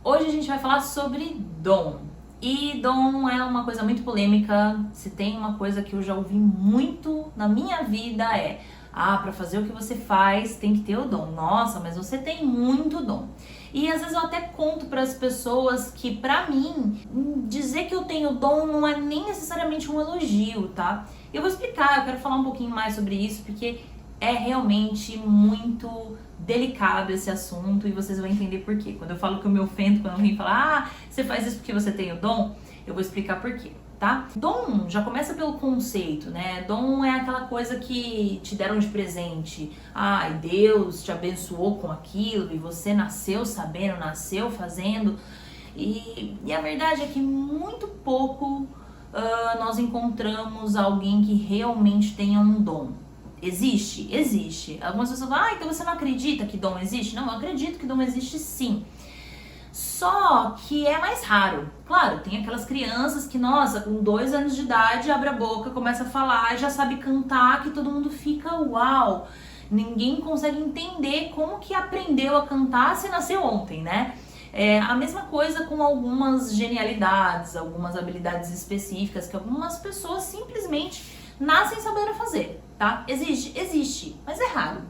Hoje a gente vai falar sobre dom. E dom é uma coisa muito polêmica. Se tem uma coisa que eu já ouvi muito na minha vida para fazer o que você faz tem que ter o dom. Nossa, mas você tem muito dom. E às vezes eu até conto para as pessoas que pra mim dizer que eu tenho dom não é nem necessariamente um elogio, tá? Eu vou explicar, eu quero falar um pouquinho mais sobre isso porque é realmente muito delicado esse assunto e vocês vão entender por quê. Quando eu falo que eu me ofendo, quando alguém fala, você faz isso porque você tem o dom, eu vou explicar por quê, tá? Dom já começa pelo conceito, né? Dom é aquela coisa que te deram de presente. E Deus te abençoou com aquilo e você nasceu sabendo, nasceu fazendo. E a verdade é que muito pouco nós encontramos alguém que realmente tenha um dom. Existe? Existe. Algumas pessoas falam, então você não acredita que dom existe? Não, eu acredito que dom existe sim. Só que é mais raro. Claro, tem aquelas crianças que, nossa, com 2 anos de idade, abre a boca, começa a falar, já sabe cantar, que todo mundo fica uau. Ninguém consegue entender como que aprendeu a cantar se nasceu ontem, né? É a mesma coisa com algumas genialidades, algumas habilidades específicas que algumas pessoas simplesmente nascem sabendo fazer, tá? Existe, mas é raro.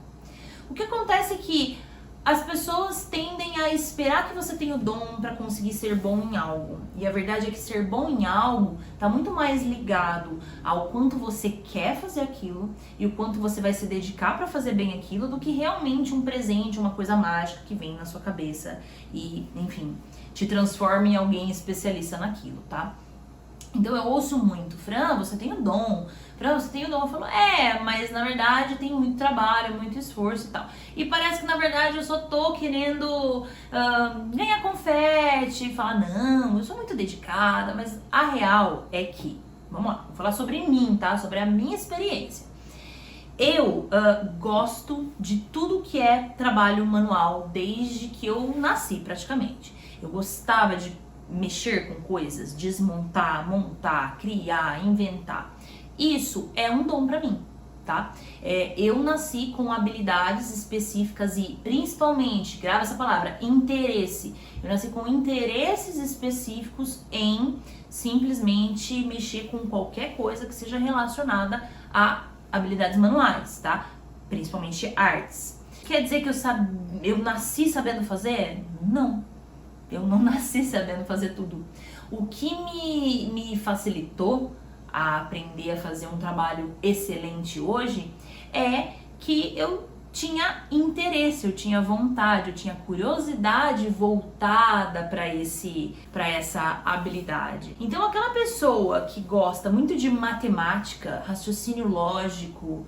O que acontece é que as pessoas tendem a esperar que você tenha o dom para conseguir ser bom em algo. E a verdade é que ser bom em algo tá muito mais ligado ao quanto você quer fazer aquilo e o quanto você vai se dedicar para fazer bem aquilo do que realmente um presente, uma coisa mágica que vem na sua cabeça e, enfim, te transforma em alguém especialista naquilo, tá? Então eu ouço muito, Fran, você tem o dom. Fran, você tem o dom. Eu falo, mas na verdade tem muito trabalho, muito esforço e tal. E parece que na verdade eu só tô querendo ganhar confete, falar, não, eu sou muito dedicada, mas a real é que, vamos lá, vou falar sobre mim, tá? Sobre a minha experiência. Eu gosto de tudo que é trabalho manual desde que eu nasci praticamente. Eu gostava de mexer com coisas, desmontar, montar, criar, inventar. Isso é um dom pra mim, tá? Eu nasci com habilidades específicas e principalmente, grava essa palavra, interesse. Eu nasci com interesses específicos em simplesmente mexer com qualquer coisa que seja relacionada a habilidades manuais, tá? Principalmente artes. Quer dizer que eu nasci sabendo fazer? Não. Eu não nasci sabendo fazer tudo. O que me facilitou a aprender a fazer um trabalho excelente hoje é que eu tinha interesse, eu tinha vontade, eu tinha curiosidade voltada para essa habilidade. Então aquela pessoa que gosta muito de matemática, raciocínio lógico,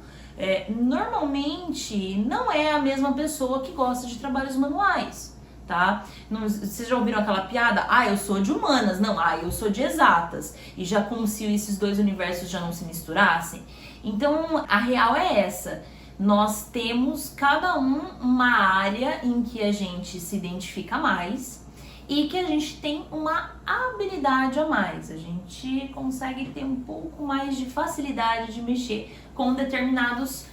normalmente não é a mesma pessoa que gosta de trabalhos manuais. Tá? Vocês já ouviram aquela piada? Eu sou de humanas. Não, eu sou de exatas. E já como se esses dois universos já não se misturassem. Então, a real é essa. Nós temos cada uma área em que a gente se identifica mais e que a gente tem uma habilidade a mais. A gente consegue ter um pouco mais de facilidade de mexer com determinados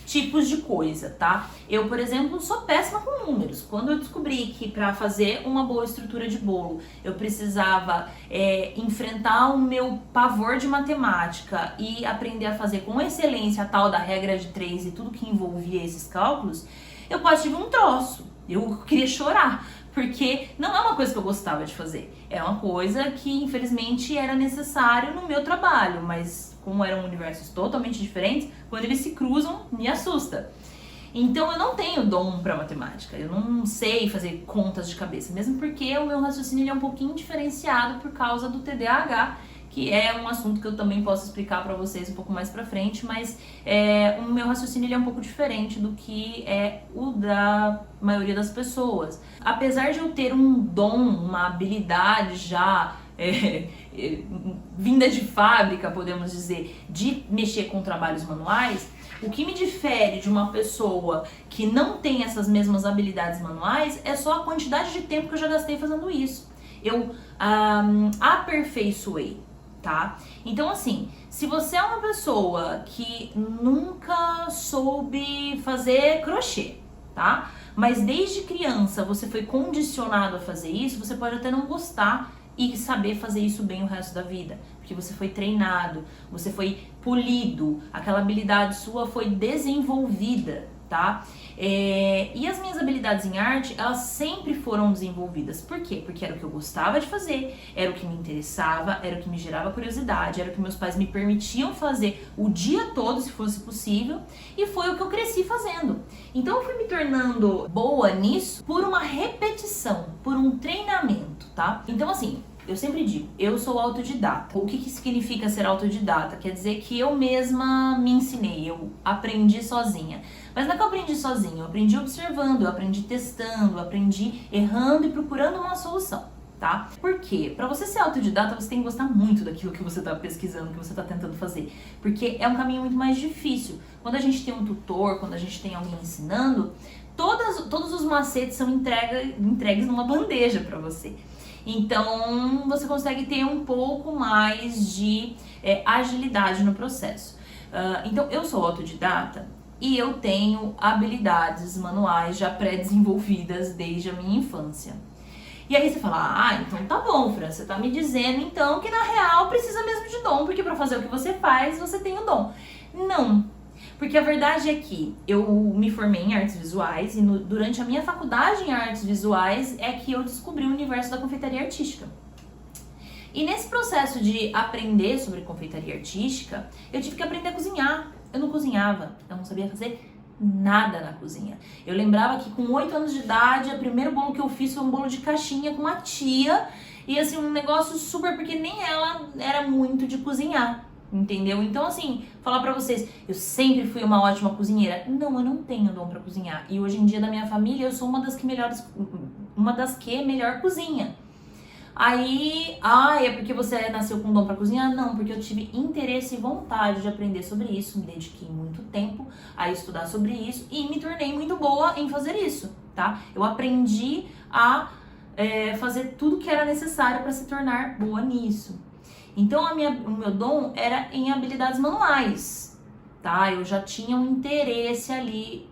tipos de coisa, tá? Eu, por exemplo, sou péssima com números. Quando eu descobri que para fazer uma boa estrutura de bolo eu precisava enfrentar o meu pavor de matemática e aprender a fazer com excelência a tal da regra de 3 e tudo que envolvia esses cálculos, eu quase tive um troço. Eu queria chorar, porque não é uma coisa que eu gostava de fazer. É uma coisa que, infelizmente, era necessário no meu trabalho, mas como eram universos totalmente diferentes, quando eles se cruzam, me assusta. Então eu não tenho dom para matemática, eu não sei fazer contas de cabeça, mesmo porque o meu raciocínio é um pouquinho diferenciado por causa do TDAH, que é um assunto que eu também posso explicar para vocês um pouco mais pra frente, mas o meu raciocínio é um pouco diferente do que é o da maioria das pessoas. Apesar de eu ter um dom, uma habilidade já vinda de fábrica, podemos dizer, de mexer com trabalhos manuais, o que me difere de uma pessoa que não tem essas mesmas habilidades manuais é só a quantidade de tempo que eu já gastei fazendo isso. Eu aperfeiçoei, tá? Então, assim, se você é uma pessoa que nunca soube fazer crochê, tá? Mas desde criança você foi condicionado a fazer isso, você pode até não gostar e saber fazer isso bem o resto da vida, porque você foi treinado, você foi polido, aquela habilidade sua foi desenvolvida, tá? E as minhas habilidades em arte, elas sempre foram desenvolvidas. Por quê? Porque era o que eu gostava de fazer, era o que me interessava, era o que me gerava curiosidade, era o que meus pais me permitiam fazer o dia todo, se fosse possível, e foi o que eu cresci fazendo. Então eu fui me tornando boa nisso por uma repetição, por um treinamento, tá? Então assim, eu sempre digo, eu sou autodidata. O que significa ser autodidata? Quer dizer que eu mesma me ensinei, eu aprendi sozinha. Mas não é que eu aprendi sozinha, eu aprendi observando, eu aprendi testando, eu aprendi errando e procurando uma solução, tá? Por quê? Pra você ser autodidata, você tem que gostar muito daquilo que você tá pesquisando, que você tá tentando fazer. Porque é um caminho muito mais difícil. Quando a gente tem um tutor, quando a gente tem alguém ensinando, todos os macetes são entregues numa bandeja pra você. Então, você consegue ter um pouco mais de agilidade no processo. Então, eu sou autodidata e eu tenho habilidades manuais já pré-desenvolvidas desde a minha infância. E aí você fala, então tá bom, Fran, você tá me dizendo então que na real precisa mesmo de dom, porque pra fazer o que você faz, você tem o dom. Não. Porque a verdade é que eu me formei em artes visuais e durante a minha faculdade em artes visuais é que eu descobri o universo da confeitaria artística. E nesse processo de aprender sobre confeitaria artística, eu tive que aprender a cozinhar. Eu não cozinhava, eu não sabia fazer nada na cozinha. Eu lembrava que com 8 anos de idade, o primeiro bolo que eu fiz foi um bolo de caixinha com uma tia. E assim, um negócio super, porque nem ela era muito de cozinhar. Entendeu? Então, assim, falar pra vocês, eu sempre fui uma ótima cozinheira. Não, eu não tenho dom pra cozinhar. E hoje em dia, da minha família, eu sou uma das que melhor cozinha. Aí, é porque você nasceu com dom pra cozinhar? Não, porque eu tive interesse e vontade de aprender sobre isso. Me dediquei muito tempo a estudar sobre isso e me tornei muito boa em fazer isso, tá? Eu aprendi a fazer tudo que era necessário pra se tornar boa nisso. Então, o meu dom era em habilidades manuais, tá? Eu já tinha um interesse ali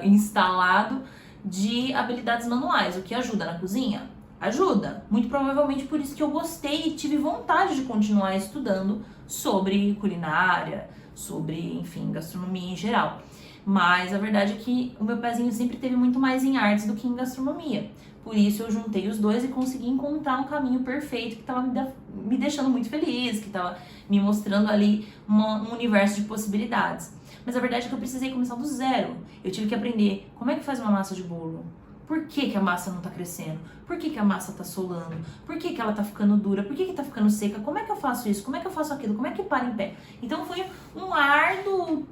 instalado de habilidades manuais. O que ajuda na cozinha? Ajuda. Muito provavelmente por isso que eu gostei e tive vontade de continuar estudando sobre culinária, sobre, enfim, gastronomia em geral. Mas a verdade é que o meu pezinho sempre teve muito mais em artes do que em gastronomia. Por isso eu juntei os dois e consegui encontrar um caminho perfeito que estava me deixando muito feliz, que estava me mostrando ali um universo de possibilidades. Mas a verdade é que eu precisei começar do zero. Eu tive que aprender como é que faz uma massa de bolo. Por que a massa não tá crescendo? Por que a massa tá solando? Por que ela tá ficando dura? Por que tá ficando seca? Como é que eu faço isso? Como é que eu faço aquilo? Como é que para em pé? Então foi um árduo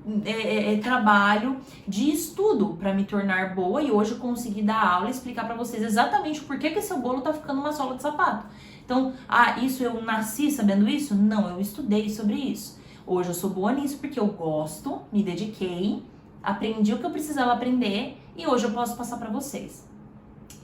trabalho de estudo para me tornar boa e hoje eu consegui dar aula e explicar para vocês exatamente por que seu bolo tá ficando uma sola de sapato. Então, isso eu nasci sabendo isso? Não, eu estudei sobre isso. Hoje eu sou boa nisso porque eu gosto, me dediquei, aprendi o que eu precisava aprender e hoje eu posso passar para vocês.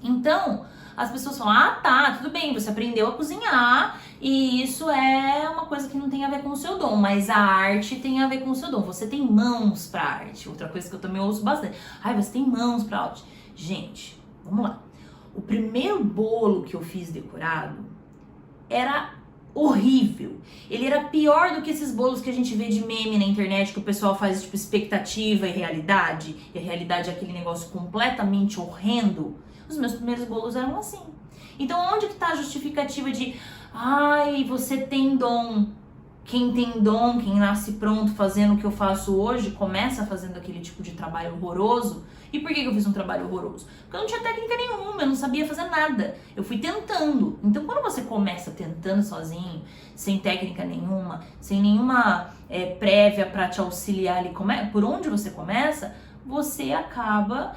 Então, as pessoas falam, tá, tudo bem, você aprendeu a cozinhar e isso é uma coisa que não tem a ver com o seu dom, mas a arte tem a ver com o seu dom. Você tem mãos pra arte. Outra coisa que eu também ouço bastante. Você tem mãos pra arte. Gente, vamos lá. O primeiro bolo que eu fiz decorado era horrível. Ele era pior do que esses bolos que a gente vê de meme na internet, que o pessoal faz tipo expectativa e realidade, e a realidade é aquele negócio completamente horrendo. Os meus primeiros bolos eram assim. Então onde que tá a justificativa de você tem dom? Quem tem dom, quem nasce pronto fazendo o que eu faço hoje, começa fazendo aquele tipo de trabalho horroroso. E por que eu fiz um trabalho horroroso? Porque eu não tinha técnica nenhuma, eu não sabia fazer nada. Eu fui tentando. Então quando você começa tentando sozinho, sem técnica nenhuma, sem nenhuma prévia para te auxiliar ali, por onde você começa, você acaba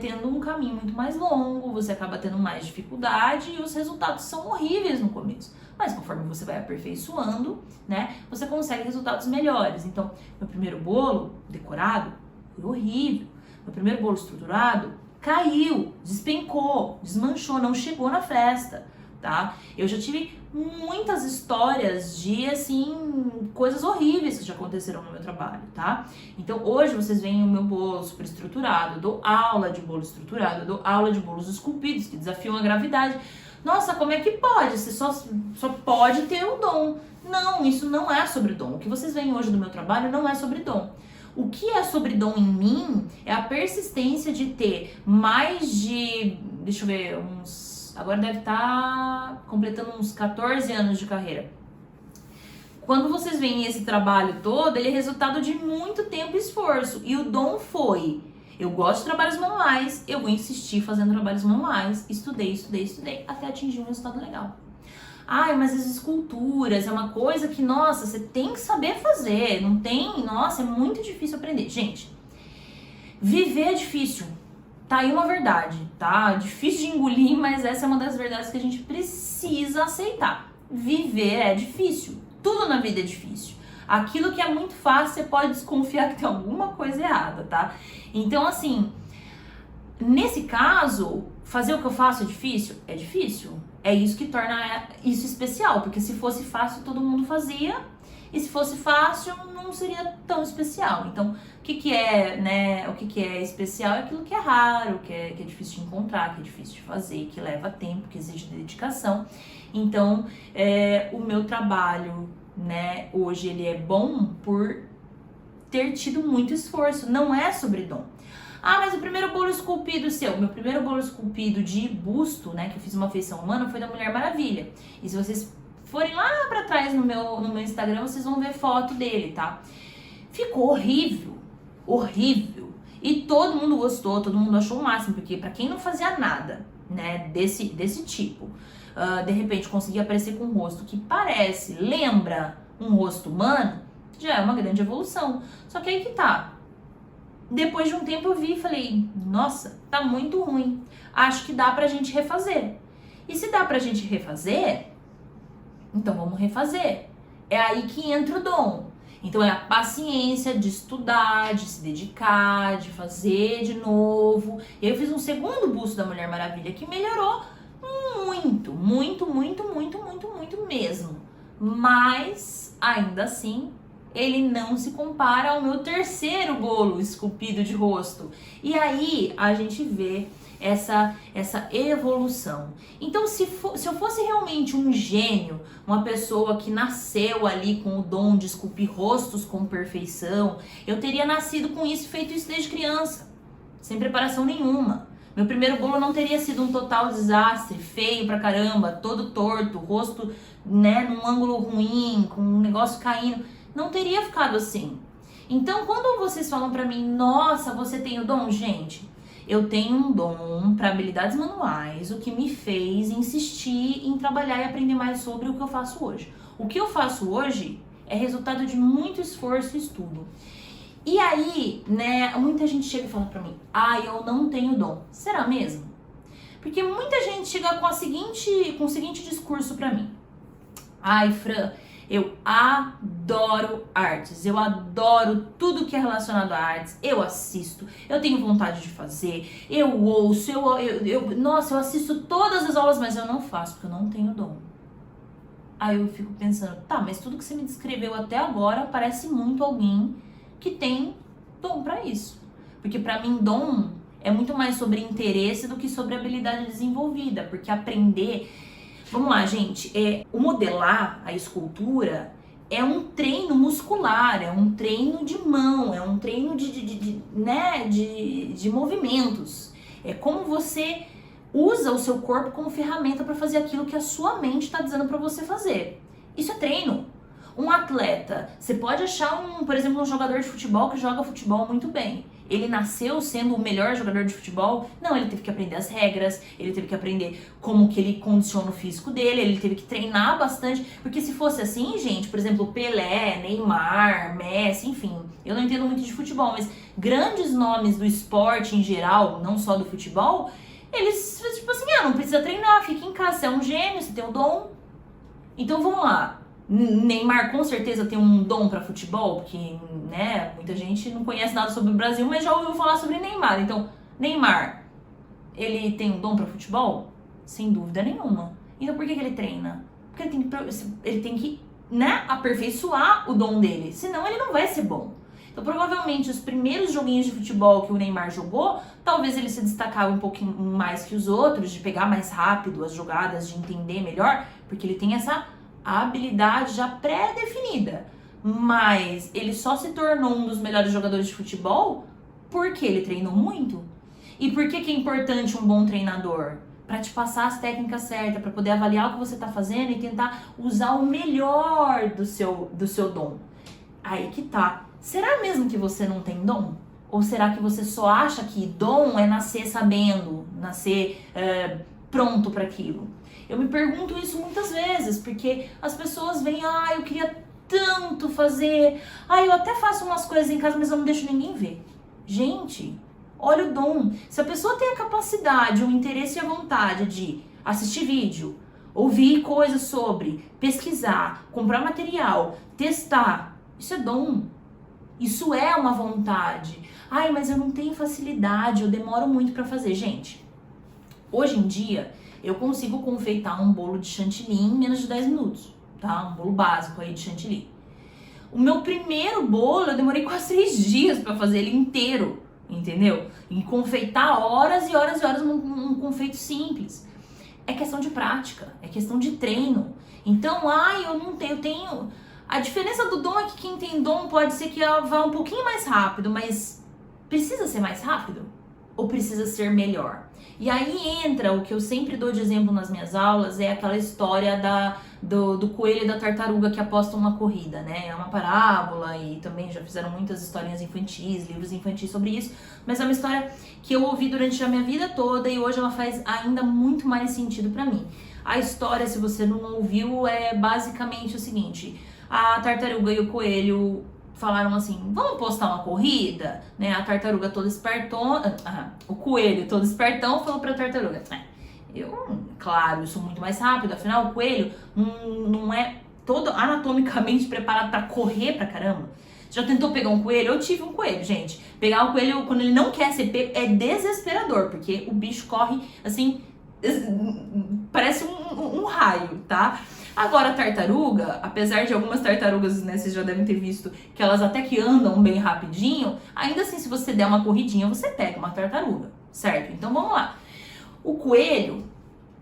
tendo um caminho muito mais longo, você acaba tendo mais dificuldade e os resultados são horríveis no começo. Mas conforme você vai aperfeiçoando, né, você consegue resultados melhores. Então, meu primeiro bolo decorado foi horrível. Meu primeiro bolo estruturado caiu, despencou, desmanchou, não chegou na festa. tá? Eu já tive muitas histórias de, assim, coisas horríveis que já aconteceram no meu trabalho, tá? Então, hoje vocês veem o meu bolo super estruturado, eu dou aula de bolo estruturado, eu dou aula de bolos esculpidos, que desafiam a gravidade. Nossa, como é que pode? Você só pode ter o dom. Não, isso não é sobre dom. O que vocês veem hoje do meu trabalho não é sobre dom. O que é sobre dom em mim é a persistência de ter mais de, deixa eu ver, agora deve estar completando uns 14 anos de carreira. Quando vocês veem esse trabalho todo, ele é resultado de muito tempo e esforço. E o dom foi: eu gosto de trabalhos manuais, eu vou insistir fazendo trabalhos manuais, estudei, até atingir um resultado legal. Ai, mas as esculturas é uma coisa que, nossa, você tem que saber fazer, não tem, nossa, é muito difícil aprender. Gente, viver é difícil, tá aí uma verdade, tá? Difícil de engolir, mas essa é uma das verdades que a gente precisa aceitar. Viver é difícil, tudo na vida é difícil. Aquilo que é muito fácil, você pode desconfiar que tem alguma coisa errada, tá? Então, assim, nesse caso, fazer o que eu faço é difícil? É difícil. É isso que torna isso especial, porque se fosse fácil, todo mundo fazia, e se fosse fácil, não seria tão especial. Então, o que é, né? O que é especial é aquilo que é raro, que é difícil de encontrar, que é difícil de fazer, que leva tempo, que exige dedicação. Então, o meu trabalho, né, hoje ele é bom por ter tido muito esforço, não é sobre dom. Ah, mas o primeiro bolo esculpido meu primeiro bolo esculpido de busto, né, que eu fiz uma feição humana, foi da Mulher Maravilha. E se vocês forem lá pra trás no meu Instagram, vocês vão ver foto dele, tá? Ficou horrível, horrível. E todo mundo gostou, todo mundo achou o máximo, porque pra quem não fazia nada, né, desse tipo, de repente conseguir aparecer com um rosto que lembra um rosto humano, já é uma grande evolução. Só que aí que tá. Depois de um tempo eu vi e falei, nossa, tá muito ruim. Acho que dá pra gente refazer. E se dá pra gente refazer, então vamos refazer. É aí que entra o dom. Então é a paciência de estudar, de se dedicar, de fazer de novo. Eu fiz um segundo busto da Mulher Maravilha que melhorou muito, muito, muito, muito, muito, muito mesmo. Mas, ainda assim, ele não se compara ao meu terceiro bolo esculpido de rosto. E aí a gente vê essa evolução. Então, se eu fosse realmente um gênio, uma pessoa que nasceu ali com o dom de esculpir rostos com perfeição, eu teria nascido com isso e feito isso desde criança, sem preparação nenhuma. Meu primeiro bolo não teria sido um total desastre, feio pra caramba, todo torto, rosto, né, num ângulo ruim, com um negócio caindo. Não teria ficado assim. Então, quando vocês falam pra mim, nossa, você tem o dom? Gente, eu tenho um dom para habilidades manuais, o que me fez insistir em trabalhar e aprender mais sobre o que eu faço hoje. O que eu faço hoje é resultado de muito esforço e estudo. E aí, né, muita gente chega e fala pra mim, eu não tenho dom. Será mesmo? Porque muita gente chega com o seguinte discurso pra mim. Fran, eu adoro artes, eu adoro tudo que é relacionado a artes, eu assisto, eu tenho vontade de fazer, eu ouço, nossa, eu assisto todas as aulas, mas eu não faço, porque eu não tenho dom. Aí eu fico pensando, tá, mas tudo que você me descreveu até agora parece muito alguém que tem dom pra isso. Porque pra mim, dom é muito mais sobre interesse do que sobre habilidade desenvolvida, porque aprender... Vamos lá, gente, o modelar, a escultura, é um treino muscular, é um treino de mão, é um treino de movimentos. É como você usa o seu corpo como ferramenta para fazer aquilo que a sua mente está dizendo para você fazer. Isso é treino. Um atleta, você pode achar, por exemplo, um jogador de futebol que joga futebol muito bem. Ele nasceu sendo o melhor jogador de futebol? Não, ele teve que aprender as regras, ele teve que aprender como que ele condiciona o físico dele, ele teve que treinar bastante, porque se fosse assim, gente, por exemplo, Pelé, Neymar, Messi, enfim, eu não entendo muito de futebol, mas grandes nomes do esporte em geral, não só do futebol, eles, tipo assim, não precisa treinar, fica em casa, você é um gênio, você tem um dom. Então vamos lá. Neymar com certeza tem um dom pra futebol, porque, né, muita gente não conhece nada sobre o Brasil, mas já ouviu falar sobre Neymar. Então, Neymar, ele tem um dom pra futebol? Sem dúvida nenhuma. Então por que ele treina? Porque ele tem que, né, aperfeiçoar o dom dele, senão ele não vai ser bom. Então provavelmente os primeiros joguinhos de futebol que o Neymar jogou, talvez ele se destacava um pouquinho mais que os outros, de pegar mais rápido as jogadas, de entender melhor, porque ele tem essa habilidade já pré-definida. Mas ele só se tornou um dos melhores jogadores de futebol porque ele treinou muito. E por que é importante um bom treinador? Para te passar as técnicas certas, para poder avaliar o que você está fazendo e tentar usar o melhor do seu dom. Aí que tá. Será mesmo que você não tem dom? Ou será que você só acha que dom é nascer sabendo, nascer pronto para aquilo? Eu me pergunto isso muitas vezes, porque as pessoas vêm, eu queria tanto fazer, eu até faço umas coisas em casa, mas eu não deixo ninguém ver. Gente, olha o dom. Se a pessoa tem a capacidade, o interesse e a vontade de assistir vídeo, ouvir coisas sobre, pesquisar, comprar material, testar, isso é dom. Isso é uma vontade. Mas eu não tenho facilidade, eu demoro muito pra fazer. Gente, hoje em dia, eu consigo confeitar um bolo de chantilly em menos de 10 minutos, tá? Um bolo básico aí de chantilly. O meu primeiro bolo, eu demorei quase 3 dias pra fazer ele inteiro, entendeu? E confeitar horas e horas e horas um confeito simples. É questão de prática, é questão de treino. Então, eu tenho... A diferença do dom é que quem tem dom pode ser que vá um pouquinho mais rápido, mas precisa ser mais rápido? Ou precisa ser melhor? E aí entra o que eu sempre dou de exemplo nas minhas aulas, é aquela história do coelho e da tartaruga que apostam uma corrida, né? É uma parábola e também já fizeram muitas historinhas infantis, livros infantis sobre isso, mas é uma história que eu ouvi durante a minha vida toda e hoje ela faz ainda muito mais sentido pra mim. A história, se você não ouviu, é basicamente o seguinte: a tartaruga e o coelho falaram assim, vamos postar uma corrida? Né? A tartaruga toda espertona, o coelho todo espertão falou pra tartaruga, claro, eu sou muito mais rápido, afinal o coelho não é todo anatomicamente preparado pra correr pra caramba. Já tentou pegar um coelho? Eu tive um coelho, gente. Pegar um coelho quando ele não quer ser pego é desesperador, porque o bicho corre assim, parece um raio, tá? Agora a tartaruga, apesar de algumas tartarugas, né, vocês já devem ter visto que elas até que andam bem rapidinho, ainda assim se você der uma corridinha, você pega uma tartaruga, certo? Então vamos lá. O coelho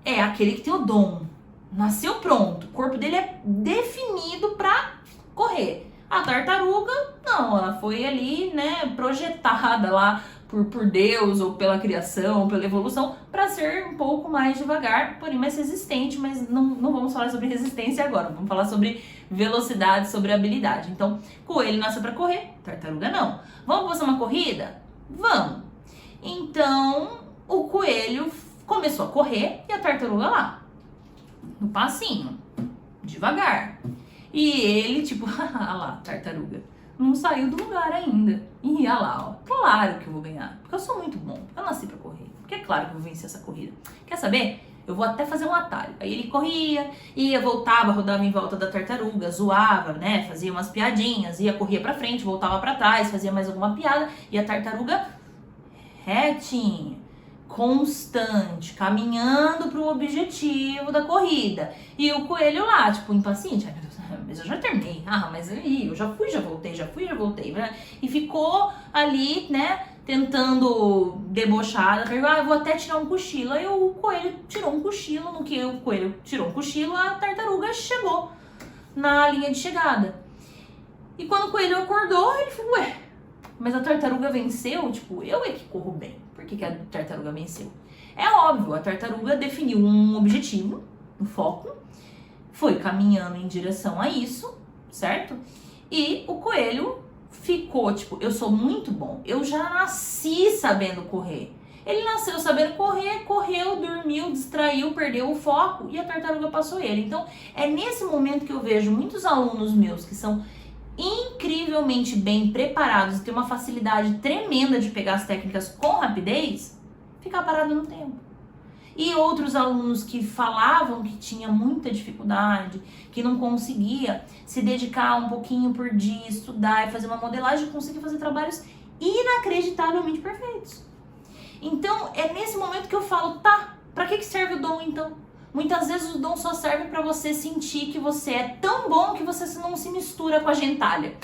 é aquele que tem o dom, nasceu pronto, o corpo dele é definido pra correr. A tartaruga, não, ela foi ali, né, projetada lá por Deus, ou pela criação, ou pela evolução, para ser um pouco mais devagar, porém mais resistente, mas não vamos falar sobre resistência agora, vamos falar sobre velocidade, sobre habilidade. Então, coelho nasceu para correr, tartaruga não. Vamos fazer uma corrida? Vamos! Então, o coelho começou a correr e a tartaruga lá, no passinho, devagar. E ele, tipo, ah lá, tartaruga, não saiu do lugar ainda. E olha lá, ó, claro que eu vou ganhar, porque eu sou muito bom, eu nasci pra correr, porque é claro que eu vou vencer essa corrida. Quer saber? Eu vou até fazer um atalho. Aí ele corria, ia, voltava, rodava em volta da tartaruga, zoava, né, fazia umas piadinhas, corria pra frente, voltava pra trás, fazia mais alguma piada, e a tartaruga retinha, constante, caminhando pro objetivo da corrida. E o coelho lá, tipo, impaciente, mas eu já terminei, mas aí, eu já fui, já voltei, né? E ficou ali, né, tentando debochar, eu vou até tirar um cochilo. Aí o coelho tirou um cochilo, no que o coelho tirou um cochilo, a tartaruga chegou na linha de chegada. E quando o coelho acordou, ele falou, mas a tartaruga venceu? Tipo, eu é que corro bem. Por que a tartaruga venceu? É óbvio, a tartaruga definiu um objetivo, um foco, foi caminhando em direção a isso, certo? E o coelho ficou, tipo, eu sou muito bom, eu já nasci sabendo correr. Ele nasceu sabendo correr, correu, dormiu, distraiu, perdeu o foco e a tartaruga passou ele. Então, é nesse momento que eu vejo muitos alunos meus que são incrivelmente bem preparados e têm uma facilidade tremenda de pegar as técnicas com rapidez, ficar parado no tempo. E outros alunos que falavam que tinha muita dificuldade, que não conseguia se dedicar um pouquinho por dia, estudar e fazer uma modelagem, conseguia fazer trabalhos inacreditavelmente perfeitos. Então, é nesse momento que eu falo, tá, pra que serve o dom então? Muitas vezes o dom só serve para você sentir que você é tão bom que você não se mistura com a gentalha,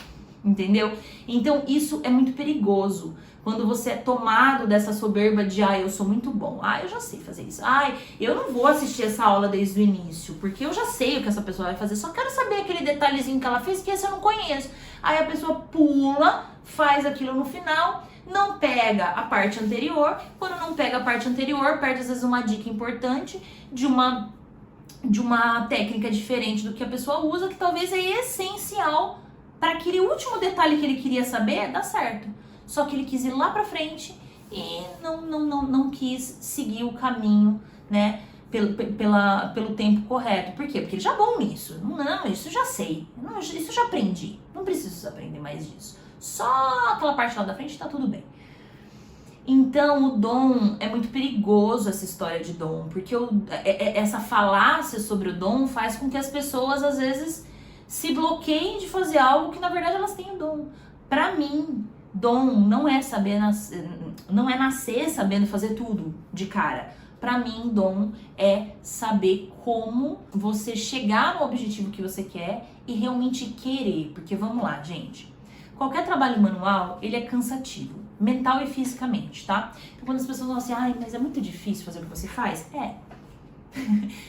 entendeu? Então isso é muito perigoso. Quando você é tomado dessa soberba de, eu sou muito bom, eu já sei fazer isso, eu não vou assistir essa aula desde o início, porque eu já sei o que essa pessoa vai fazer, só quero saber aquele detalhezinho que ela fez, que esse eu não conheço. Aí a pessoa pula, faz aquilo no final, não pega a parte anterior. Quando não pega a parte anterior, perde às vezes uma dica importante de uma técnica diferente do que a pessoa usa, que talvez é essencial para aquele último detalhe que ele queria saber dar certo. Só que ele quis ir lá pra frente e não quis seguir o caminho, né, pelo tempo correto. Por quê? Porque ele já é bom nisso. Não, isso eu já sei. Não, isso eu já aprendi. Não preciso aprender mais disso. Só aquela parte lá da frente tá tudo bem. Então, o dom é muito perigoso, essa história de dom, porque essa falácia sobre o dom faz com que as pessoas, às vezes, se bloqueiem de fazer algo que, na verdade, elas têm o dom. Pra mim, dom não é nascer sabendo fazer tudo de cara. Pra mim, dom é saber como você chegar no objetivo que você quer e realmente querer. Porque vamos lá, gente. Qualquer trabalho manual, ele é cansativo, mental e fisicamente, tá? Então, quando as pessoas falam assim, mas é muito difícil fazer o que você faz,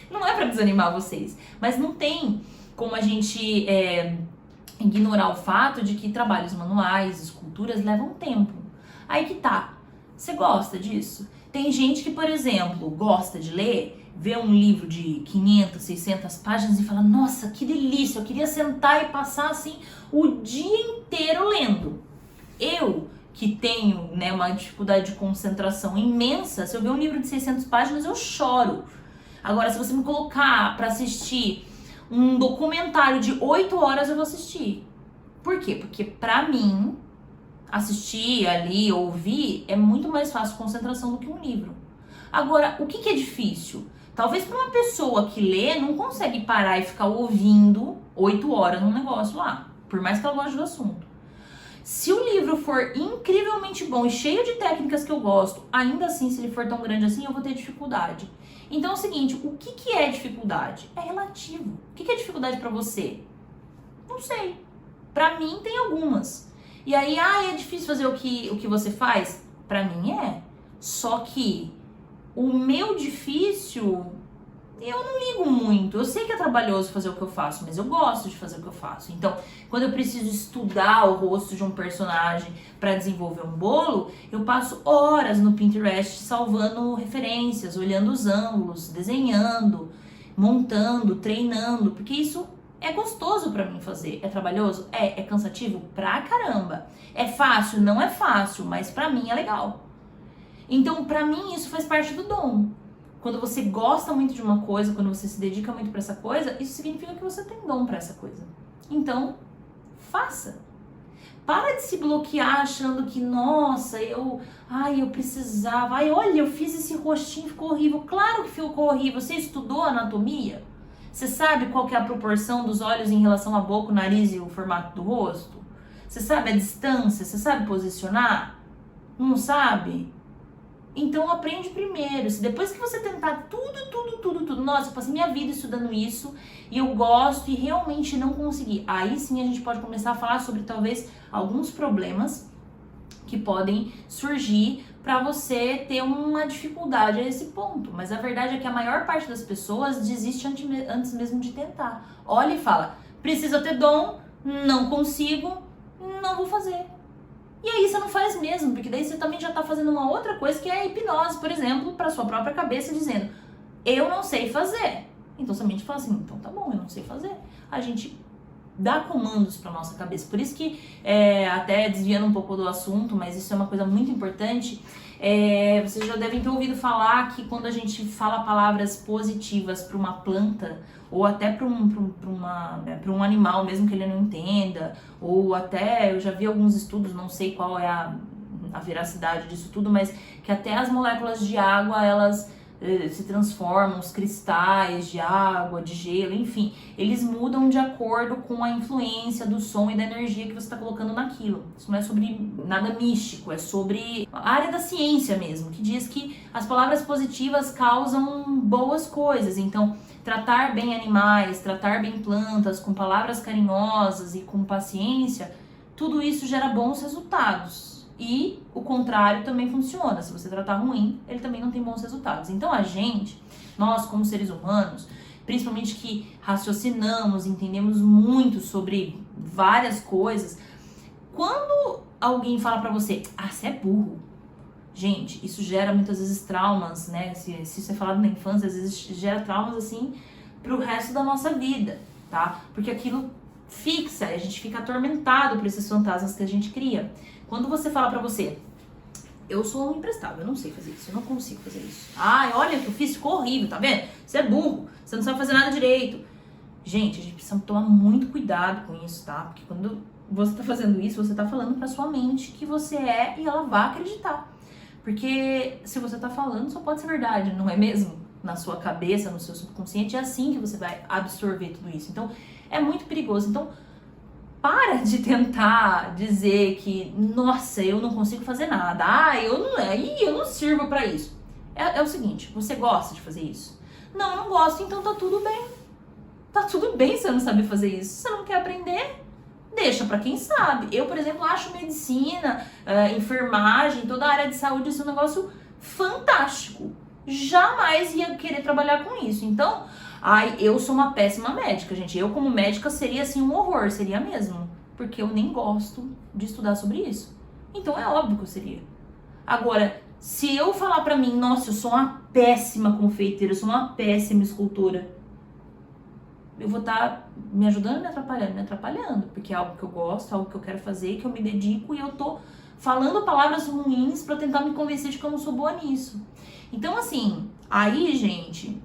não é pra desanimar vocês, mas não tem como a gente ignorar o fato de que trabalhos manuais, esculturas levam tempo. Aí que tá, você gosta disso? Tem gente que, por exemplo, gosta de ler, vê um livro de 500, 600 páginas e fala, nossa, que delícia, eu queria sentar e passar assim o dia inteiro lendo. Eu, que tenho, né, uma dificuldade de concentração imensa, se eu ver um livro de 600 páginas, eu choro. Agora, se você me colocar pra assistir um documentário de 8 horas, eu vou assistir. Por quê? Porque pra mim, assistir ali, ouvir, é muito mais fácil concentração do que um livro. Agora, o que é difícil? Talvez para uma pessoa que lê, não consegue parar e ficar ouvindo 8 horas num negócio lá, por mais que ela goste do assunto. Se o livro for incrivelmente bom e cheio de técnicas que eu gosto, ainda assim, se ele for tão grande assim, eu vou ter dificuldade. Então é o seguinte, o que é dificuldade? É relativo. O que é dificuldade para você? Não sei. Para mim tem algumas. E aí, é difícil fazer o que você faz? Para mim é. Só que o meu difícil, eu não ligo muito. Eu sei que é trabalhoso fazer o que eu faço, mas eu gosto de fazer o que eu faço. Então, quando eu preciso estudar o rosto de um personagem para desenvolver um bolo, eu passo horas no Pinterest salvando referências, olhando os ângulos, desenhando, montando, treinando, porque isso é gostoso pra mim fazer. É trabalhoso? É cansativo? Pra caramba. É fácil? Não é fácil, mas pra mim é legal. Então, pra mim, isso faz parte do dom. Quando você gosta muito de uma coisa, quando você se dedica muito pra essa coisa, isso significa que você tem dom pra essa coisa. Então, faça. Para de se bloquear achando que, nossa, eu precisava. Olha, eu fiz esse rostinho, ficou horrível. Claro que ficou horrível. Você estudou anatomia? Você sabe qual que é a proporção dos olhos em relação à boca, o nariz e o formato do rosto? Você sabe a distância? Você sabe posicionar? Não sabe? Então aprende primeiro. Se depois que você tentar tudo, nossa, eu passei minha vida estudando isso e eu gosto e realmente não consegui. Aí sim a gente pode começar a falar sobre talvez alguns problemas que podem surgir para você ter uma dificuldade a esse ponto. Mas a verdade é que a maior parte das pessoas desiste antes mesmo de tentar. Olha e fala, precisa ter dom, não consigo, não vou fazer. E aí você não faz mesmo, porque daí você também já tá fazendo uma outra coisa que é a hipnose, por exemplo, para sua própria cabeça dizendo, eu não sei fazer. Então sua mente fala assim, então tá bom, eu não sei fazer. A gente dá comandos para nossa cabeça. Por isso que, até desviando um pouco do assunto, mas isso é uma coisa muito importante, vocês já devem ter ouvido falar que quando a gente fala palavras positivas para uma planta, ou até para um animal, mesmo que ele não entenda, ou até, eu já vi alguns estudos, não sei qual é a veracidade disso tudo, mas que até as moléculas de água, elas se transformam, os cristais de água, de gelo, enfim, eles mudam de acordo com a influência do som e da energia que você está colocando naquilo. Isso não é sobre nada místico, é sobre a área da ciência mesmo, que diz que as palavras positivas causam boas coisas. Então, tratar bem animais, tratar bem plantas, com palavras carinhosas e com paciência, tudo isso gera bons resultados. E o contrário também funciona. Se você tratar ruim, ele também não tem bons resultados. Então nós como seres humanos, principalmente que raciocinamos, entendemos muito sobre várias coisas, quando alguém fala pra você, você é burro, gente, isso gera muitas vezes traumas, né? Se isso é falado na infância, às vezes gera traumas assim pro resto da nossa vida, tá? Porque aquilo fixa, a gente fica atormentado por esses fantasmas que a gente cria. Quando você fala pra você, eu sou um imprestável, eu não sei fazer isso, eu não consigo fazer isso. Olha o que eu fiz, ficou horrível, tá vendo? Você é burro, você não sabe fazer nada direito. Gente, a gente precisa tomar muito cuidado com isso, tá? Porque quando você tá fazendo isso, você tá falando pra sua mente que você é e ela vai acreditar. Porque se você tá falando, só pode ser verdade, não é mesmo? Na sua cabeça, no seu subconsciente, é assim que você vai absorver tudo isso. Então, é muito perigoso. Então, para de tentar dizer que, nossa, eu não consigo fazer nada. Eu não sirvo pra isso. É o seguinte, você gosta de fazer isso? Não, eu não gosto, então tá tudo bem. Tá tudo bem se você não sabe fazer isso. Se você não quer aprender, deixa pra quem sabe. Eu, por exemplo, acho medicina, enfermagem, toda a área de saúde, isso é um negócio fantástico. Jamais ia querer trabalhar com isso. Então, eu sou uma péssima médica, gente. Eu, como médica, seria assim um horror, seria mesmo. Porque eu nem gosto de estudar sobre isso. Então é óbvio que eu seria. Agora, se eu falar pra mim, nossa, eu sou uma péssima confeiteira, eu sou uma péssima escultora, eu vou estar me ajudando ou me atrapalhando? Me atrapalhando, porque é algo que eu gosto, algo que eu quero fazer, que eu me dedico e eu tô falando palavras ruins pra tentar me convencer de que eu não sou boa nisso. Então, assim, aí, gente,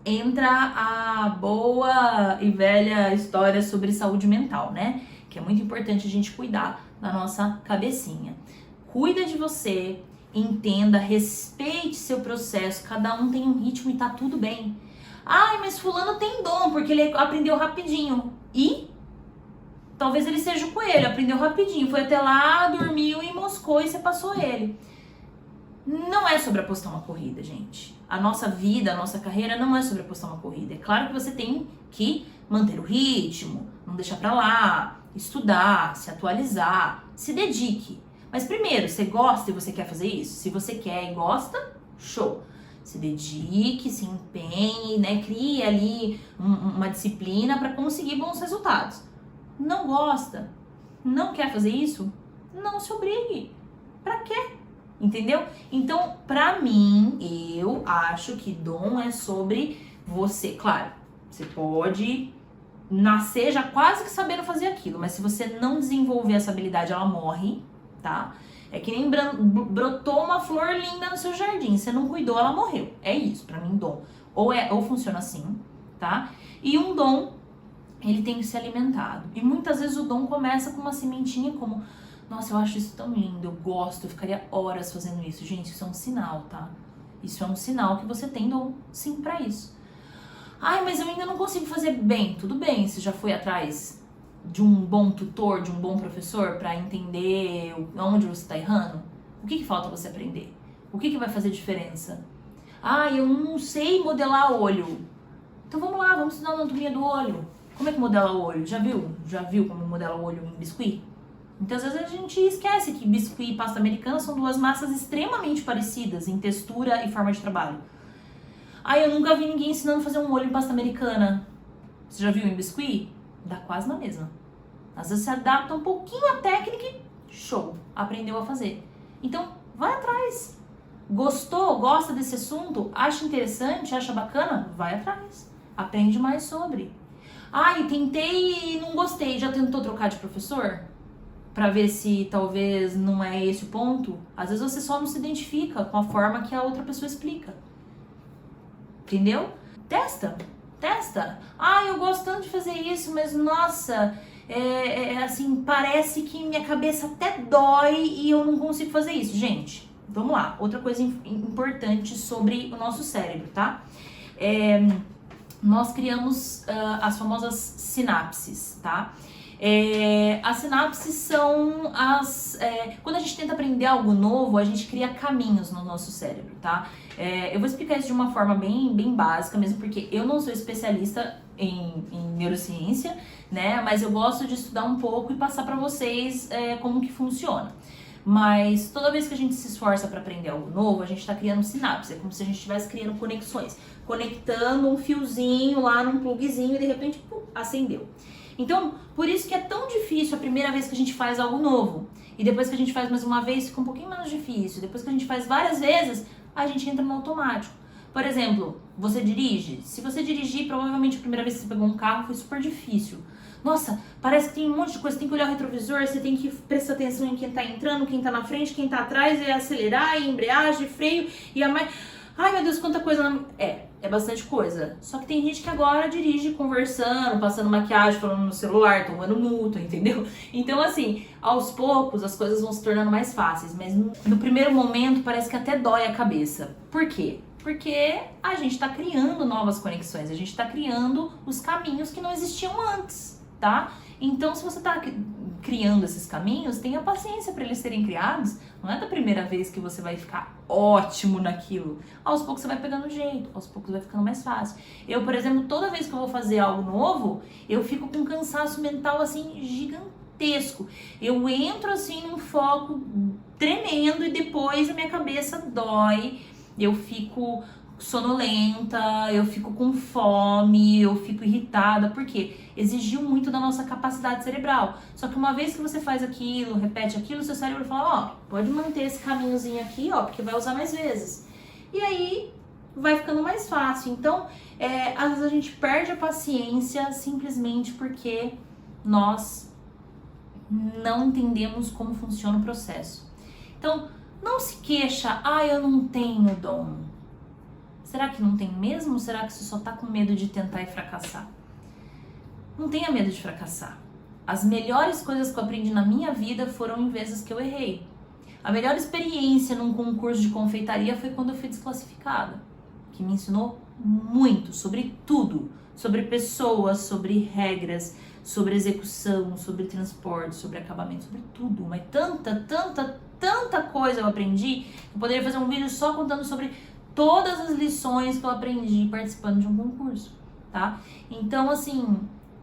entra a boa e velha história sobre saúde mental, né? Que é muito importante a gente cuidar da nossa cabecinha. Cuida de você, entenda, respeite seu processo, cada um tem um ritmo e tá tudo bem. Mas fulano tem dom, porque ele aprendeu rapidinho. E talvez ele seja o coelho, aprendeu rapidinho, foi até lá, dormiu e moscou e você passou ele. Não é sobre apostar uma corrida, gente. A nossa vida, a nossa carreira não é sobre apostar uma corrida. É claro que você tem que manter o ritmo, não deixar pra lá, estudar, se atualizar, se dedique. Mas primeiro, você gosta e você quer fazer isso? Se você quer e gosta, show. Se dedique, se empenhe, né? Crie ali uma disciplina para conseguir bons resultados. Não gosta? Não quer fazer isso? Não se obrigue. Pra quê? Entendeu? Então, pra mim, eu acho que dom é sobre você. Claro, você pode nascer já quase que sabendo fazer aquilo, mas se você não desenvolver essa habilidade, ela morre, tá? É que nem brotou uma flor linda no seu jardim, você não cuidou, ela morreu. É isso, pra mim, dom. Ou funciona assim, tá? E um dom, ele tem que ser alimentado. E muitas vezes o dom começa com uma sementinha como... Nossa, eu acho isso tão lindo, eu gosto, eu ficaria horas fazendo isso. Gente, isso é um sinal, tá? Isso é um sinal que você tem dom, sim, pra isso. Mas eu ainda não consigo fazer bem. Tudo bem, você já foi atrás de um bom tutor, de um bom professor pra entender onde você tá errando? O que falta você aprender? O que vai fazer diferença? Eu não sei modelar olho. Então vamos lá, vamos estudar a anatomia do olho. Como é que modela o olho? Já viu? Já viu como modela o olho em biscuit? Então, às vezes a gente esquece que biscuit e pasta americana são duas massas extremamente parecidas em textura e forma de trabalho. Eu nunca vi ninguém ensinando a fazer um olho em pasta americana. Você já viu em biscuit? Dá quase na mesma. Às vezes você adapta um pouquinho a técnica e show, aprendeu a fazer. Então, vai atrás. Gostou? Gosta desse assunto? Acha interessante? Acha bacana? Vai atrás. Aprende mais sobre. Tentei e não gostei. Já tentou trocar de professor? Pra ver se talvez não é esse o ponto. Às vezes você só não se identifica com a forma que a outra pessoa explica. Entendeu? Testa. Eu gosto tanto de fazer isso, mas nossa, assim, parece que minha cabeça até dói e eu não consigo fazer isso. Gente, vamos lá. Outra coisa importante sobre o nosso cérebro, tá? Nós criamos as famosas sinapses, tá? As sinapses são quando a gente tenta aprender algo novo, a gente cria caminhos no nosso cérebro, tá? Eu vou explicar isso de uma forma bem básica, mesmo porque eu não sou especialista em neurociência, né? Mas eu gosto de estudar um pouco e passar pra vocês como que funciona. Mas toda vez que a gente se esforça para aprender algo novo, a gente está criando sinapses. É como se a gente estivesse criando conexões, conectando um fiozinho lá num pluguezinho e de repente, pum, acendeu. Então, por isso que é tão difícil a primeira vez que a gente faz algo novo. E depois que a gente faz mais uma vez, fica um pouquinho menos difícil. Depois que a gente faz várias vezes, a gente entra no automático. Por exemplo, você dirige. Se você dirigir, provavelmente a primeira vez que você pegou um carro foi super difícil. Nossa, parece que tem um monte de coisa, você tem que olhar o retrovisor, você tem que prestar atenção em quem tá entrando, quem tá na frente, quem tá atrás, e acelerar, e embreagem, freio, e a mais... Ai, meu Deus, quanta coisa. É bastante coisa. Só que tem gente que agora dirige conversando, passando maquiagem, falando no celular, tomando multa, entendeu? Então, assim, aos poucos as coisas vão se tornando mais fáceis, mas no primeiro momento parece que até dói a cabeça. Por quê? Porque a gente tá criando novas conexões, a gente tá criando os caminhos que não existiam antes, tá? Então, se você tá criando esses caminhos, tenha paciência para eles serem criados. Não é da primeira vez que você vai ficar ótimo naquilo. Aos poucos você vai pegando jeito, aos poucos vai ficando mais fácil. Eu, por exemplo, toda vez que eu vou fazer algo novo, eu fico com um cansaço mental, assim, gigantesco. Eu entro, assim, num foco tremendo e depois a minha cabeça dói. Eu fico sonolenta, eu fico com fome, eu fico irritada, porque exigiu muito da nossa capacidade cerebral. Só que uma vez que você faz aquilo, repete aquilo, seu cérebro fala, ó, pode manter esse caminhozinho aqui, ó, porque vai usar mais vezes. E aí vai ficando mais fácil. Então, às vezes a gente perde a paciência simplesmente porque nós não entendemos como funciona o processo. Então, não se queixa, eu não tenho dom. Será que não tem mesmo? Será que você só tá com medo de tentar e fracassar? Não tenha medo de fracassar. As melhores coisas que eu aprendi na minha vida foram em vezes que eu errei. A melhor experiência num concurso de confeitaria foi quando eu fui desclassificada, que me ensinou muito sobre tudo, sobre pessoas, sobre regras, sobre execução, sobre transporte, sobre acabamento, sobre tudo. Mas tanta coisa eu aprendi, eu poderia fazer um vídeo só contando sobre todas as lições que eu aprendi participando de um concurso, tá? Então, assim,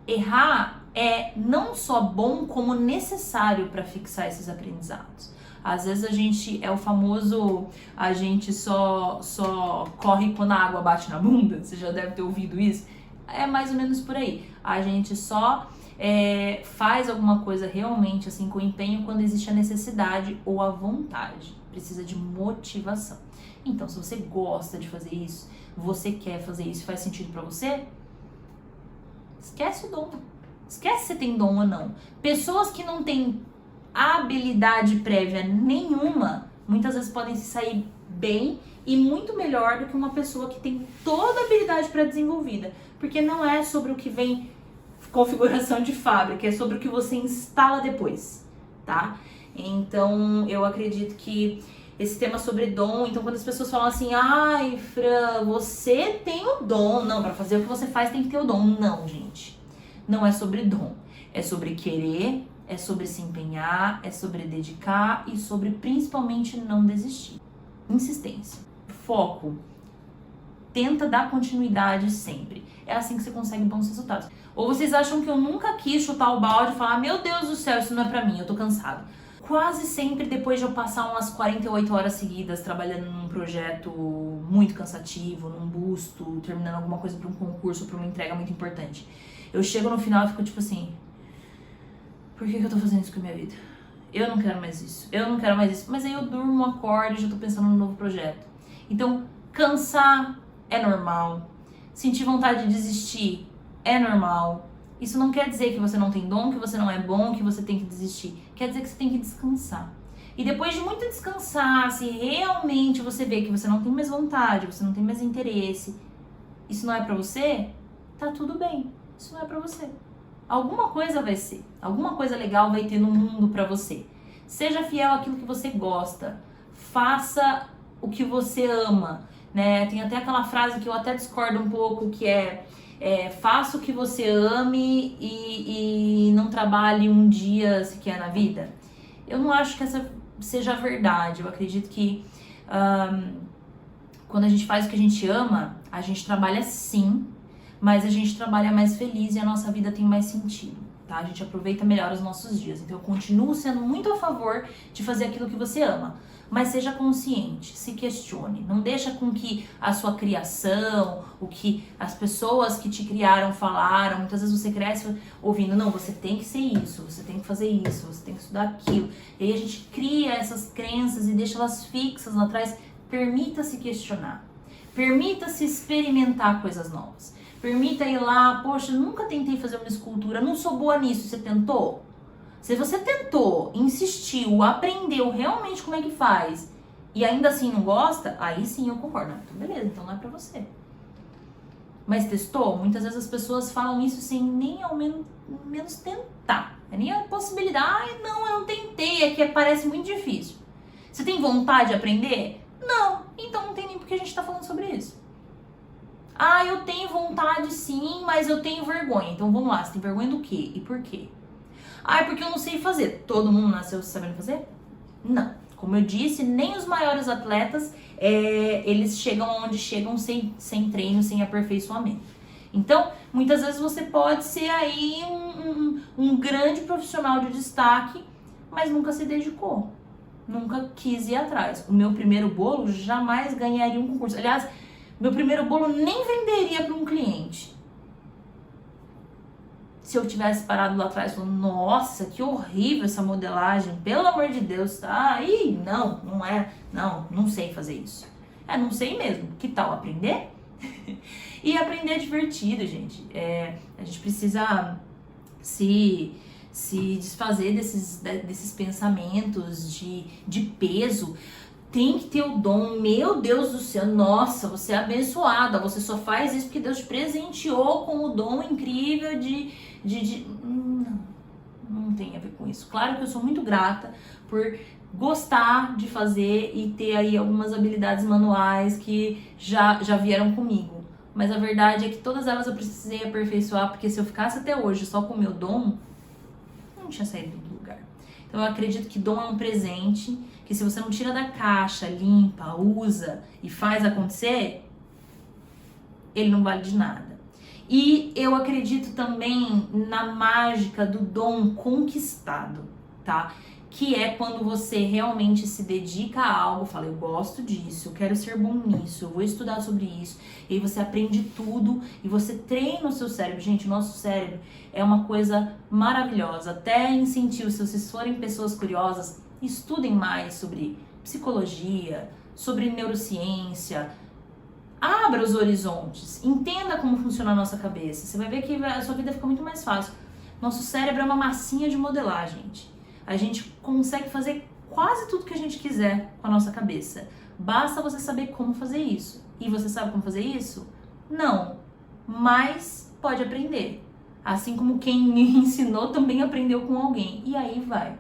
errar é não só bom, como necessário para fixar esses aprendizados. Às vezes a gente é o famoso, a gente só corre quando a água bate na bunda, você já deve ter ouvido isso. É mais ou menos por aí. A gente só faz alguma coisa realmente assim com empenho quando existe a necessidade ou a vontade. Precisa de motivação. Então, se você gosta de fazer isso, você quer fazer isso, faz sentido pra você, esquece o dom. Esquece se você tem dom ou não. Pessoas que não têm habilidade prévia nenhuma, muitas vezes podem se sair bem e muito melhor do que uma pessoa que tem toda a habilidade pré-desenvolvida. Porque não é sobre o que vem configuração de fábrica, é sobre o que você instala depois, tá? Então, eu acredito que esse tema sobre dom, então quando as pessoas falam assim, ai, Fran, você tem o dom. Não, pra fazer o que você faz tem que ter o dom. Não, gente. Não é sobre dom. É sobre querer, é sobre se empenhar, é sobre dedicar e sobre principalmente não desistir. Insistência. Foco. Tenta dar continuidade sempre. É assim que você consegue bons resultados. Ou vocês acham que eu nunca quis chutar o balde e falar, meu Deus do céu, isso não é pra mim, eu tô cansado. Quase sempre depois de eu passar umas 48 horas seguidas trabalhando num projeto muito cansativo, num busto, terminando alguma coisa para um concurso, para uma entrega muito importante. Eu chego no final e fico tipo assim, por que eu tô fazendo isso com a minha vida? Eu não quero mais isso, eu não quero mais isso. Mas aí eu durmo, acordo e já tô pensando num novo projeto. Então, cansar é normal. Sentir vontade de desistir é normal. Isso não quer dizer que você não tem dom, que você não é bom, que você tem que desistir. Quer dizer que você tem que descansar. E depois de muito descansar, se realmente você vê que você não tem mais vontade, você não tem mais interesse, isso não é pra você, tá tudo bem. Isso não é pra você. Alguma coisa vai ser. Alguma coisa legal vai ter no mundo pra você. Seja fiel àquilo que você gosta. faça o que você ama, né? Tem até aquela frase que eu até discordo um pouco, que faça o que você ame e não trabalhe um dia sequer na vida. Eu não acho que essa seja a verdade. Eu acredito que quando a gente faz o que a gente ama, a gente trabalha sim, mas a gente trabalha mais feliz e a nossa vida tem mais sentido, tá? A gente aproveita melhor os nossos dias. Então eu continuo sendo muito a favor de fazer aquilo que você ama. Mas seja consciente, se questione. Não deixa com que a sua criação, o que as pessoas que te criaram falaram. Muitas vezes você cresce ouvindo, não, você tem que ser isso, você tem que fazer isso, você tem que estudar aquilo. E aí a gente cria essas crenças e deixa elas fixas lá atrás. Permita-se questionar. Permita-se experimentar coisas novas. Permita ir lá, poxa, nunca tentei fazer uma escultura, não sou boa nisso, você tentou? Se você tentou, insistiu, aprendeu realmente como é que faz e ainda assim não gosta, aí sim eu concordo. Então beleza, então não é pra você. Mas testou? Muitas vezes as pessoas falam isso sem nem ao menos tentar. É nem a possibilidade. Ai, não, eu não tentei, é que parece muito difícil. Você tem vontade de aprender? Não. Então não tem nem por que a gente tá falando sobre isso. Ah, eu tenho vontade sim, mas eu tenho vergonha. Então vamos lá, você tem vergonha do quê? E por quê? Ah, é porque eu não sei fazer. Todo mundo nasceu sabendo fazer? Não. Como eu disse, nem os maiores atletas, eles chegam onde chegam sem treino, sem aperfeiçoamento. Então, muitas vezes você pode ser aí um grande profissional de destaque, mas nunca se dedicou. Nunca quis ir atrás. O meu primeiro bolo jamais ganharia um concurso. Aliás, meu primeiro bolo nem venderia para um cliente. Se eu tivesse parado lá atrás falando, nossa, que horrível essa modelagem, pelo amor de Deus, tá? Ih, não sei fazer isso. Não sei mesmo. Que tal aprender? E aprender é divertido, gente. A gente precisa se desfazer desses pensamentos de peso. Tem que ter o dom, meu Deus do céu, nossa, você é abençoada, você só faz isso porque Deus te presenteou com o dom incrível não tem a ver com isso. Claro que eu sou muito grata por gostar de fazer e ter aí algumas habilidades manuais que já vieram comigo. Mas a verdade é que todas elas eu precisei aperfeiçoar, porque se eu ficasse até hoje só com o meu dom, não tinha saído do lugar. Então eu acredito que dom é um presente, que se você não tira da caixa, limpa, usa e faz acontecer, ele não vale de nada. E eu acredito também na mágica do dom conquistado, tá? Que é quando você realmente se dedica a algo, fala, eu gosto disso, eu quero ser bom nisso, eu vou estudar sobre isso. E aí você aprende tudo e você treina o seu cérebro. Gente, o nosso cérebro é uma coisa maravilhosa. Até incentivo, se vocês forem pessoas curiosas, estudem mais sobre psicologia, sobre neurociência. Abra os horizontes, entenda como funciona a nossa cabeça. Você vai ver que a sua vida fica muito mais fácil. Nosso cérebro é uma massinha de modelar, gente. A gente consegue fazer quase tudo que a gente quiser com a nossa cabeça. Basta você saber como fazer isso. E você sabe como fazer isso? Não, mas pode aprender. Assim como quem me ensinou também aprendeu com alguém. E aí vai.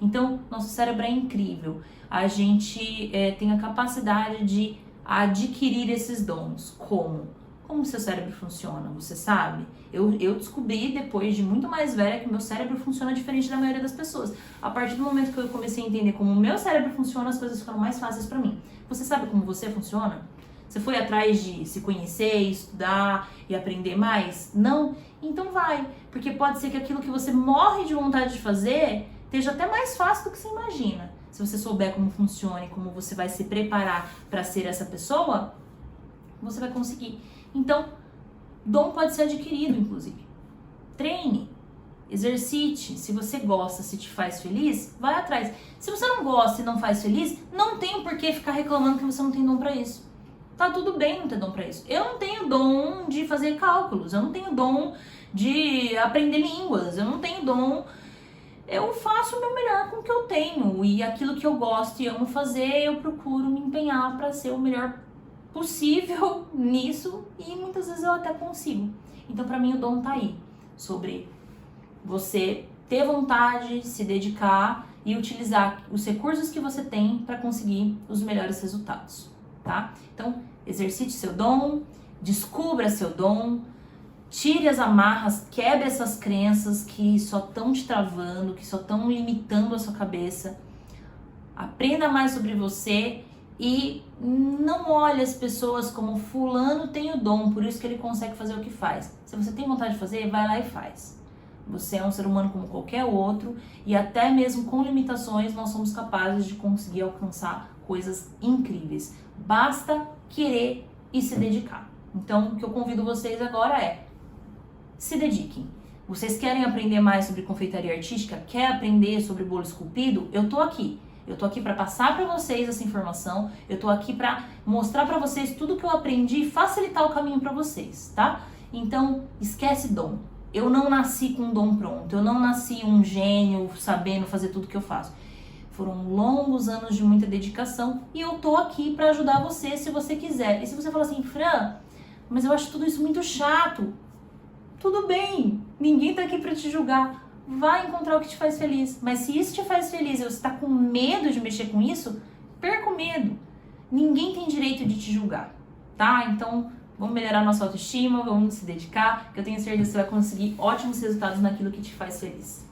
Então, nosso cérebro é incrível. A gente tem a capacidade de adquirir esses dons. Como o seu cérebro funciona, você sabe? Eu descobri depois de muito mais velha que o meu cérebro funciona diferente da maioria das pessoas. A partir do momento que eu comecei a entender como o meu cérebro funciona, as coisas ficaram mais fáceis pra mim. Você sabe como você funciona? Você foi atrás de se conhecer, estudar e aprender mais? Não? Então vai, porque pode ser que aquilo que você morre de vontade de fazer esteja até mais fácil do que você imagina. Se você souber como funciona e como você vai se preparar para ser essa pessoa, você vai conseguir. Então, dom pode ser adquirido, inclusive. Treine, exercite. Se você gosta, se te faz feliz, vai atrás. Se você não gosta e não faz feliz, não tem por que ficar reclamando que você não tem dom para isso. Tá tudo bem não ter dom para isso. Eu não tenho dom de fazer cálculos, eu não tenho dom de aprender línguas, eu não tenho dom... Eu faço o meu melhor com o que eu tenho e aquilo que eu gosto e amo fazer, eu procuro me empenhar para ser o melhor possível nisso e muitas vezes eu até consigo. Então, para mim, o dom tá aí, sobre você ter vontade, se dedicar e utilizar os recursos que você tem para conseguir os melhores resultados, tá? Então, exercite seu dom, descubra seu dom, tire as amarras, quebre essas crenças que só estão te travando, que só estão limitando a sua cabeça. Aprenda mais sobre você e não olhe as pessoas como fulano tem o dom, por isso que ele consegue fazer o que faz. Se você tem vontade de fazer, vai lá e faz. Você é um ser humano como qualquer outro e até mesmo com limitações nós somos capazes de conseguir alcançar coisas incríveis. Basta querer e se dedicar. Então, o que eu convido vocês agora é: se dediquem. Vocês querem aprender mais sobre confeitaria artística? Quer aprender sobre bolo esculpido? Eu tô aqui. Eu tô aqui para passar para vocês essa informação. Eu tô aqui para mostrar para vocês tudo que eu aprendi e facilitar o caminho para vocês, tá? Então, esquece dom. Eu não nasci com um dom pronto. Eu não nasci um gênio sabendo fazer tudo que eu faço. Foram longos anos de muita dedicação e eu tô aqui para ajudar você se você quiser. E se você falar assim, Fran, mas eu acho tudo isso muito chato. Tudo bem, ninguém tá aqui para te julgar. Vai encontrar o que te faz feliz. Mas se isso te faz feliz e você tá com medo de mexer com isso, perca o medo. Ninguém tem direito de te julgar, tá? Então, vamos melhorar nossa autoestima, vamos se dedicar, que eu tenho certeza que você vai conseguir ótimos resultados naquilo que te faz feliz.